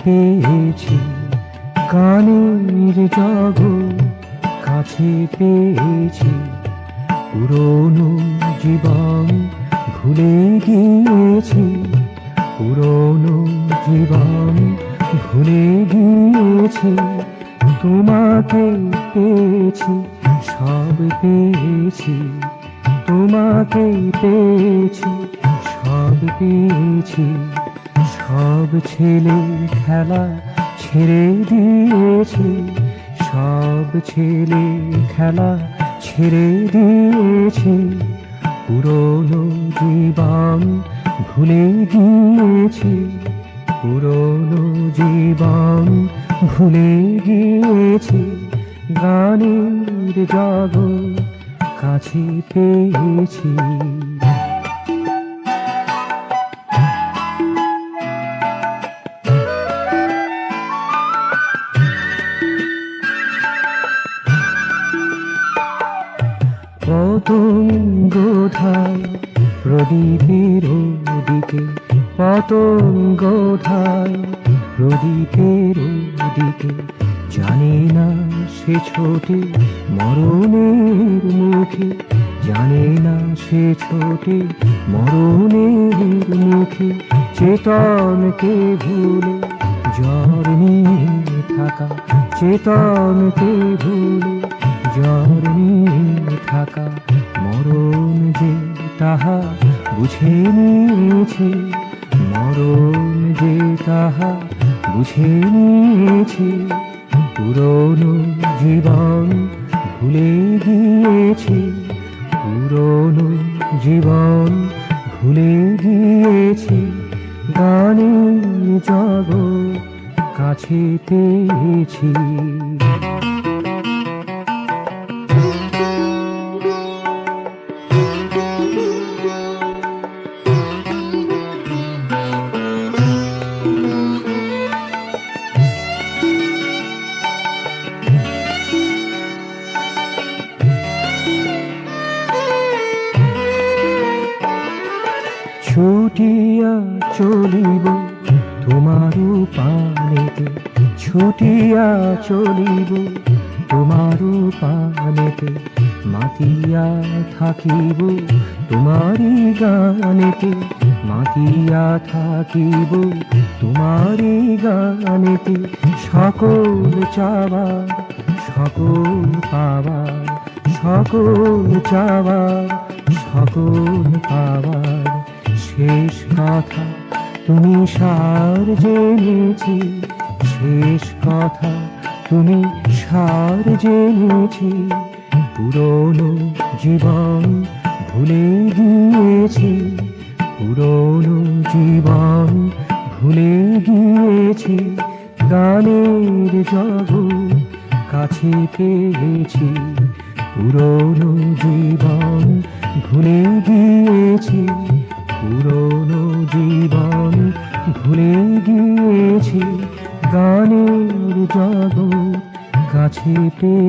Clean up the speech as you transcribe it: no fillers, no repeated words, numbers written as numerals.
পেয়েছি, গানের জগৎ কাছে পেয়েছি। পুরনো জীবন ভুলে গিয়েছি, পুরনো জীবন ভুলে গিয়েছি। তোমাকে পেয়েছি, সব পেয়েছি, তোমাকে পেয়েছি, সব পেয়েছি। সব ছেলে খেলা ছেড়ে দিয়েছি, সব ছেলে খেলা ছেড়ে দিয়েছি। পুরনো জীবন ভুলে গিয়েছি, পুরনো জীবন ভুলে গিয়েছি। গানের জগৎ কাছে পেয়েছি। পতঙ্গধায় প্রদীপের দিকে, পতঙ্গধায় প্রদীপের দিকে। জানে না সে ছোটে মরণের মুখে, জানে না সে ছোটে মরণের মুখে। চেতনকে ভুলে জ্বর নিয়ে থাকা, চেতনকে ভুলে জ্বর নিয়ে থাকা। মরণ যে তাহা বুঝে নিয়েছে, মরণ যে তাহা বুঝে নিয়েছে। পুরনো জীবন ভুলে গিয়েছি, পুরনো জীবন ভুলে গিয়েছি। গানের জগৎ কাছে পেয়েছি। ছুটিয়া চলিব তোমারু পানেতে, ছুটিয়া চলিব তোমারু পানেতে। মাতিয়া থাকিব তোমারি গানেতে, মাতিয়া থাকিব তোমারি গানেতে। সকল চাওয়ার সকল পাওয়ার, সকল চাওয়ার সকল পাওয়ার। শেষ কথা তুমি সার জেনেছি, শেষ কথা তুমি সার জেনেছি। পুরনো জীবন ভুলে গিয়েছি, পুরনো জীবন ভুলে গিয়েছি। গানের জগৎ কাছে পেয়েছি, পুরনো জীবন ভুলে গিয়েছি, পুরনো জীবন ভুলে গিয়েছি। গানের জগৎ কাছে পেয়েছি।